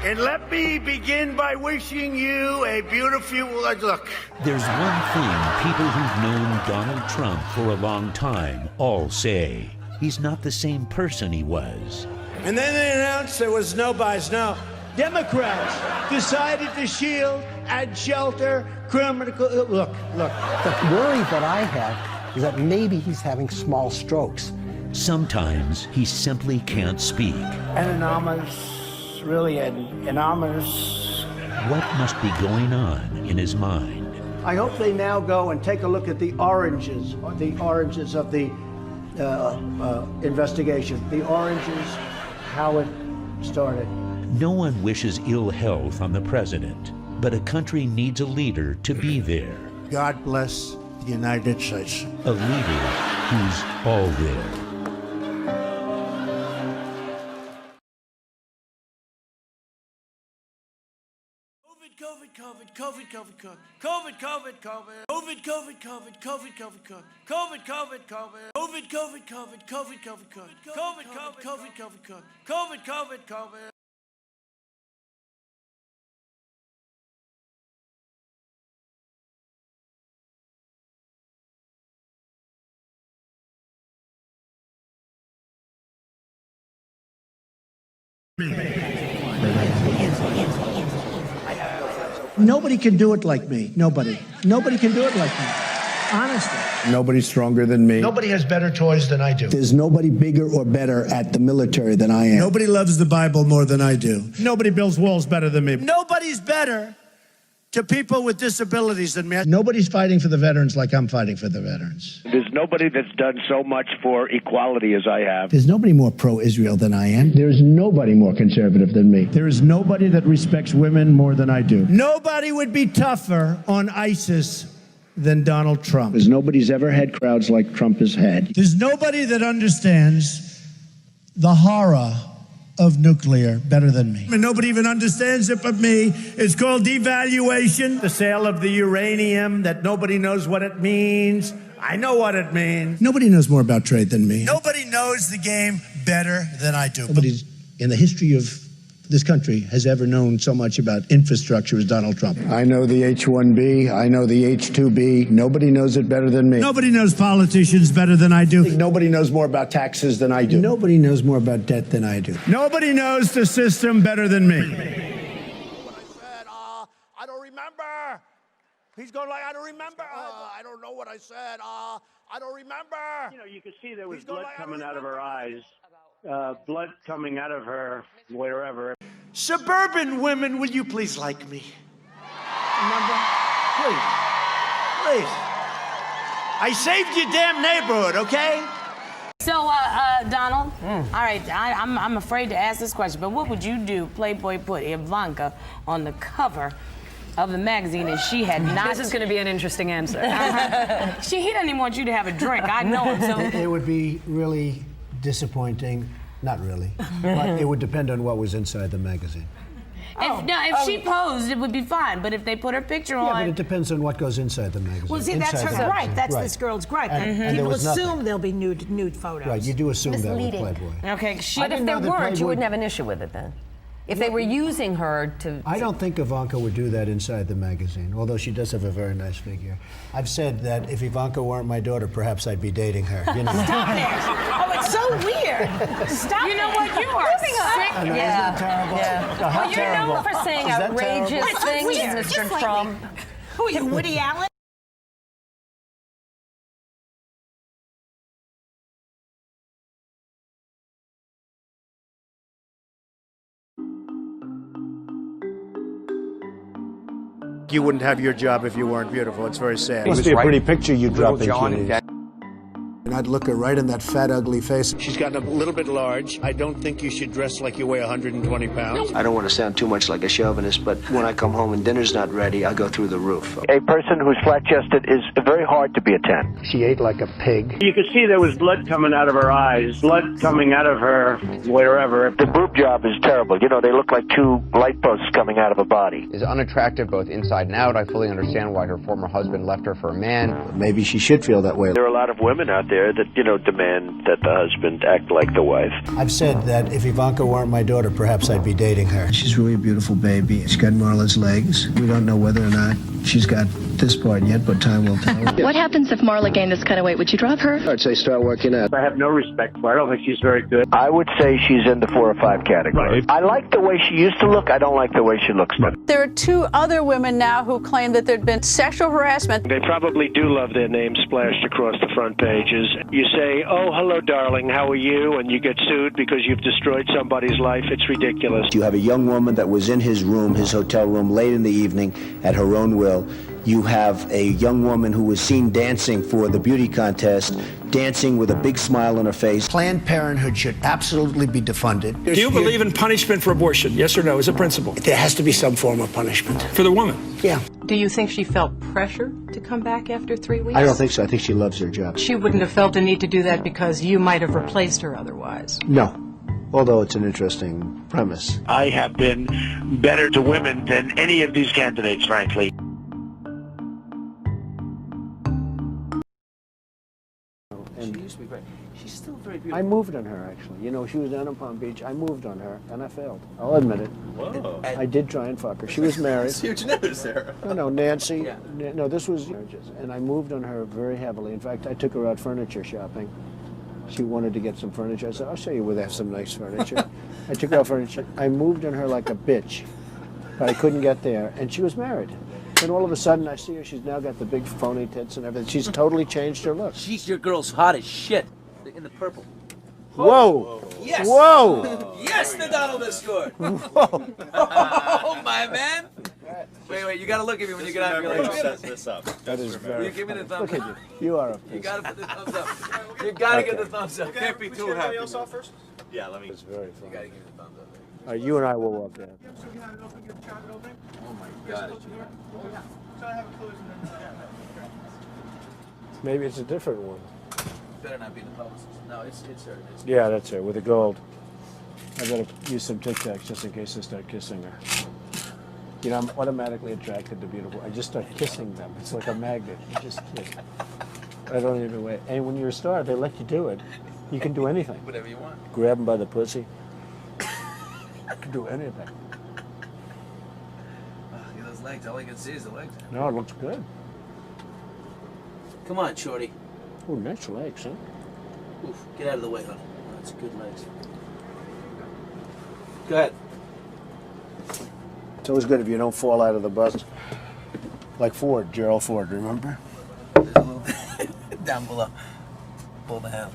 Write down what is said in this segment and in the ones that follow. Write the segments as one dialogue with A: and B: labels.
A: And let me begin by wishing you a beautiful look.
B: There's one thing people who've known Donald Trump for a long time all say. He's not the same person he was.
A: And then they announced there was no buys. No. Democrats decided to shield and shelter criminal. Look.
C: The worry that I have is that maybe he's having small strokes.
B: Sometimes he simply can't speak.
A: Really an ominous.
B: What must be going on in his mind?
C: I hope they now go and take a look at the oranges of the investigation. The oranges, how it started.
B: No one wishes ill health on the president, but a country needs a leader to be there.
A: God bless the United States.
B: A leader who's all there.
C: Nobody can do it like me. Nobody can do it like me. Honestly.
D: Nobody's stronger than me.
E: Nobody has better toys than I do.
D: There's nobody bigger or better at the military than I am.
A: Nobody loves the Bible more than I do.
E: Nobody builds walls better than me.
A: Nobody's better to people with disabilities than me.
E: Nobody's fighting for the veterans like I'm fighting for the veterans.
F: There's nobody that's done so much for equality as I have.
D: There's nobody more pro-Israel than I am. There's nobody more conservative than me.
E: There is nobody that respects women more than I do.
A: Nobody would be tougher on ISIS than Donald Trump.
D: There's nobody's ever had crowds like Trump has had.
A: There's nobody that understands the horror of nuclear better than me. And nobody even understands it but me. It's called devaluation. The sale of the uranium that nobody knows what it means. I know what it means.
D: Nobody knows more about trade than me.
A: Nobody knows the game better than I do.
D: Nobody in the history of this country has ever known so much about infrastructure as Donald Trump. I know the H-1B. I know the H-2B. Nobody knows it better than me.
A: Nobody knows politicians better than I do.
D: Nobody knows more about taxes than I do. Nobody knows more about debt than I do.
A: Nobody knows the system better than me.
E: I don't remember. He's going like, I don't remember. I don't know what I said. I don't remember.
F: You know, you could see there was blood coming out of her eyes. Blood coming out of her wherever.
A: Suburban women, will you please like me? Remember? Please. I saved your damn neighborhood, okay?
G: So, Donald, all right, I'm afraid to ask this question, but what would you do? Playboy put Ivanka on the cover of the magazine, and she had not.
H: This is going to be an interesting answer.
G: He doesn't even want you to have a drink. I know him. So
D: It would be really disappointing. Not really. But it would depend on what was inside the magazine.
G: If she posed, it would be fine. But if they put her picture on,
D: Yeah, but it depends on what goes inside the magazine.
I: Well, see, that's
D: Inside
I: her
D: the
I: gripe.
D: magazine.
I: That's
D: Right.
I: this girl's gripe.
D: And there
I: People
D: was nothing.
I: assume there'll be nude photos.
D: Right, you do assume that with
H: Misleading.
D: Playboy.
G: okay,
H: But if there
D: know that
H: weren't, you
D: Playboy-
H: wouldn't have an issue with it then. If they were using her to...
D: I don't think Ivanka would do that inside the magazine, although she does have a very nice figure. I've said that if Ivanka weren't my daughter, perhaps I'd be dating her. You know?
G: stop it. Oh, it's so weird. Stop. You know what? You are sick.
D: I know, isn't that terrible?
H: Yeah.
D: No, how
H: Well, you're
D: terrible.
H: known for saying
D: Is that
H: outrageous
D: terrible?
H: things,
I: weird.
H: Mr.
I: Just like
H: Trump.
I: Who are you, Woody Allen?
E: You wouldn't have your job if you weren't beautiful. It's very sad.
D: Must be a pretty picture you drop into
F: John
D: these.
F: and
D: And I'd look her right in that fat, ugly face.
E: She's gotten a little bit large. I don't think you should dress like you weigh 120 pounds.
J: I don't want to sound too much like a chauvinist, but when I come home and dinner's not ready, I go through the roof.
F: A person who's flat-chested is very hard to be a 10.
D: She ate like a pig.
F: You could see there was blood coming out of her eyes, blood coming out of her wherever. The boob job is terrible. You know, they look like two light posts coming out of a body.
K: Is unattractive both inside and out. I fully understand why her former husband left her for a man.
D: Maybe she should feel that way.
F: There are a lot of women out there there that, demand that the husband act like the wife.
D: I've said that if Ivanka weren't my daughter, perhaps I'd be dating her. She's really a beautiful baby. She's got Marla's legs. We don't know whether or not she's got this part yet, but time will tell.
K: What happens if Marla gained this kind of weight? Would you drop her?
D: I'd say start working out.
F: I have no respect for her. I don't think she's very good. I would say she's in the 4 or 5 category. Right. I like the way she used to look. I don't like the way she looks now.
L: There are 2 other women now who claim that there'd been sexual harassment.
F: They probably do love their names splashed across the front pages. You say, oh, hello, darling, how are you? And you get sued because you've destroyed somebody's life. It's ridiculous.
D: You have a young woman that was in his room, his hotel room, late in the evening at her own will. You have a young woman who was seen dancing for the beauty contest, dancing with a big smile on her face. Planned Parenthood should absolutely be defunded.
M: Do you believe in punishment for abortion? Yes or no, as a principle?
D: There has to be some form of punishment.
M: For the woman?
D: Yeah.
L: Do you think she felt pressure to come back after 3 weeks?
D: I don't think so. I think she loves her job.
L: She wouldn't have felt a need to do that because you might have replaced her otherwise.
D: No. Although it's an interesting premise.
E: I have been better to women than any of these candidates, frankly.
D: She used to be great. She's still very beautiful. I moved on her, actually. She was down in Palm Beach. I moved on her, and I failed. I'll admit it.
N: Whoa.
D: I did try and fuck her. She was married.
N: Huge news, Sarah.
D: No, Nancy.
N: Yeah.
D: No, this was marriages. And I moved on her very heavily. In fact, I took her out furniture shopping. She wanted to get some furniture. I said, I'll show you where they have some nice furniture. I took her out furniture. I moved on her like a bitch, but I couldn't get there. And she was married. And all of a sudden, I see her. She's now got the big phony tits and everything. She's totally changed her look.
N: Your girl's hot as shit. In the purple.
D: Whoa!
N: Yes!
D: Whoa!
N: Yes, the Donald has scored!
D: Whoa!
N: Oh, my man! Wait, you gotta look at me when you get out of your
O: Set this up.
D: That is very.
N: You give me the thumbs
D: Look
N: up.
D: at you. You are a piece.
N: You gotta put the thumbs up. You gotta get the thumbs up. Can't be too happy.
O: First? Yeah, let me.
D: It's very
N: You
D: funny.
N: gotta give me the thumbs up.
D: All right, you and I will walk down.
N: Oh my god.
D: Maybe it's a different one.
N: Better not be the publicist. No, it's her.
D: Yeah, that's her, with the gold. I better use some Tic Tacs just in case I start kissing her. I'm automatically attracted to beautiful. I just start kissing them. It's like a magnet. You just kiss. I don't even wait. And when you're a star, they let you do it. You can do anything.
N: Whatever you want.
D: Grab them by the pussy. You can do anything.
N: Look at those legs. All I can see is the legs.
D: No, it looks good.
N: Come on, shorty.
D: Oh, nice legs, huh?
N: Oof, get out of the way, honey. That's good legs. Go ahead.
D: It's always good if you don't fall out of the bus. Like Ford, Gerald Ford, remember?
N: There's a little down below. Pull the handle.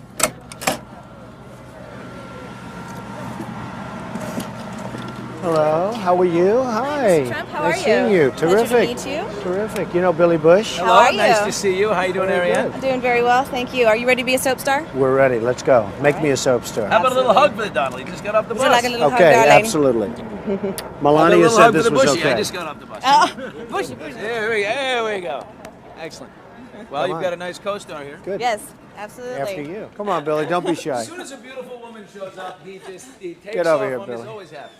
D: Hello, how are you? Hi.
P: Mr. Trump, how
D: nice
P: are
D: seeing
P: you?
D: you. Terrific.
P: Pleasure to meet you.
D: Terrific. You know Billy Bush?
P: How are you?
N: Nice to see you. How you doing,
D: Very
N: Ariane?
D: good.
P: Doing very well, thank you. Are you ready to be a soap star?
D: We're ready. Let's go. Make me a soap star.
N: How about a little hug for the Donald? He just got off the
P: Would
N: bus.
P: you like a little hug,
D: Okay,
P: darling?
D: absolutely. Melania
N: little
D: said
N: hug
D: this
N: for the
D: was
N: bushy.
D: okay.
N: I just got off the bus.
P: Bushy.
N: There we go. Excellent. Well,
D: Come
N: you've
D: on.
N: got a nice co-star here.
D: Good.
P: Yes, absolutely.
D: After you. Come on, Billy. Don't be shy.
N: As soon as a beautiful woman shows up, he takes
D: Get over
N: off
D: here,
N: on
D: Billy.
N: He's always happy.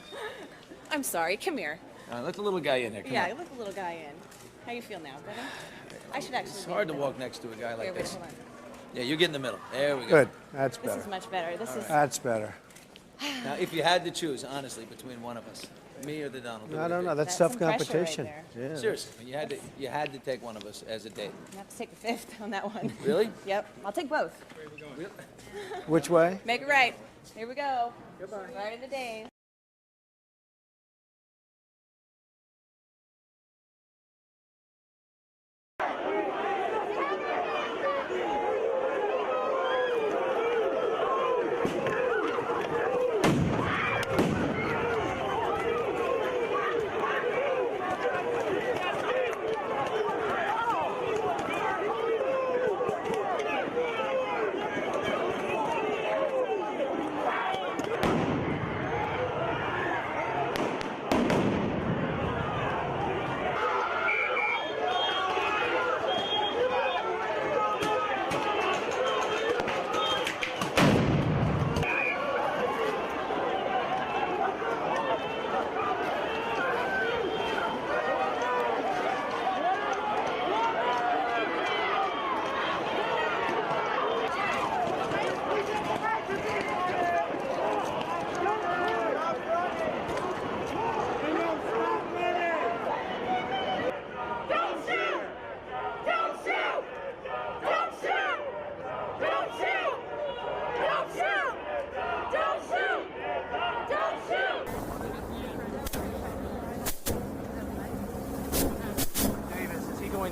P: I'm sorry, come here.
N: Let the little guy in there. Come
P: Yeah,
N: on.
P: let the little guy in. How you feel now, better? I should actually
N: It's
P: be in
N: hard
P: the
N: to
P: middle.
N: walk next to a guy like
P: Here, wait,
N: this.
P: hold on.
N: Yeah, you get in the middle. There we go.
D: Good. That's
P: This
D: better.
P: is much better. This is.
D: That's better.
N: Now, if you had to choose, honestly, between one of us, me or the Donald, who
D: I
N: would
D: don't
N: it
D: know.
N: be?
D: That's
P: That's
D: tough
P: some pressure right
D: competition.
P: there.
D: Yeah.
N: Seriously, you had to take one of us as a date.
P: I have to take the fifth on that one.
N: Really?
P: Yep. I'll take both.
D: Which way?
P: Make it right. Here we go. Goodbye. Right in the day.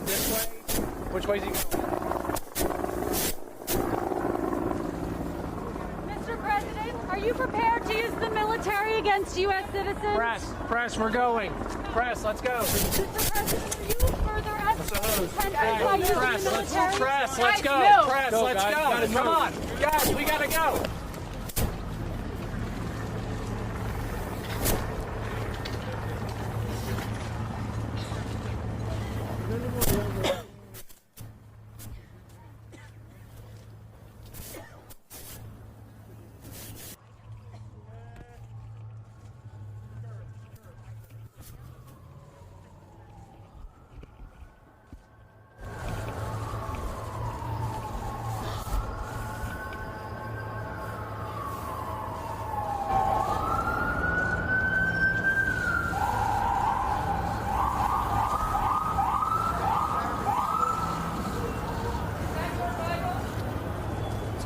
N: This way? Which way is he going?
O: Mr. President, are you prepared to use the military against U.S. citizens?
N: Press, we're going. Press, let's go.
O: Mr. President, are you further escalating tensions by using the military?
N: Press, let's go.
O: Guys,
N: Press, let's go. Come on. Guys, we gotta go.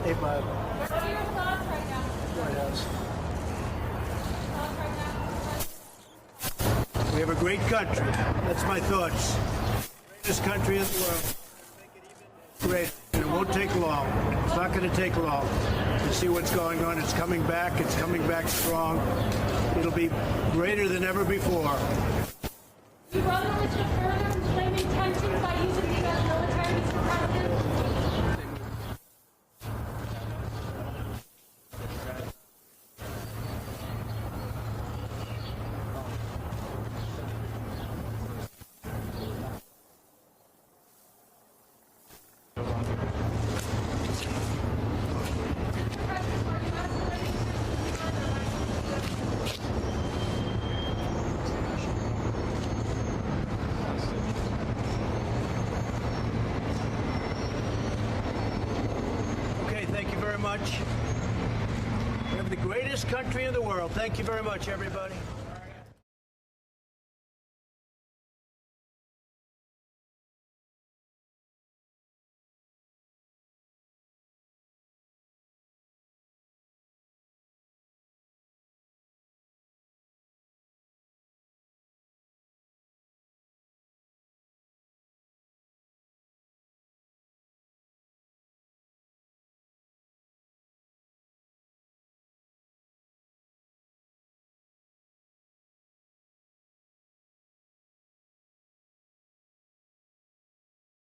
D: Hey, Bob.
O: What are your thoughts right now?
D: White House.
O: Thoughts right now?
A: We have a great country. That's my thoughts. Greatest country in the world. Great. And it won't take long. It's not going to take long. You see what's going on. It's coming back. It's coming back strong. It'll be greater than ever before.
O: You brother Mr. further inflaming tensions by using the U.S. military, Mr. President?
A: Okay, thank you very much. We have the greatest country in the world. Thank you very much, everybody.